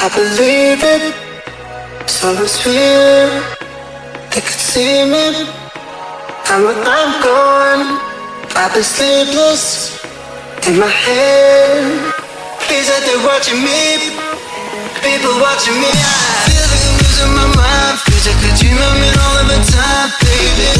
I believe it, so it's real. They could see me, and when I'm gone, I've been sleepless in my head. Please, that they're watching me, people watching me. I feel like I'm losing my mind. Feels like a dream I'm in all of the time, baby.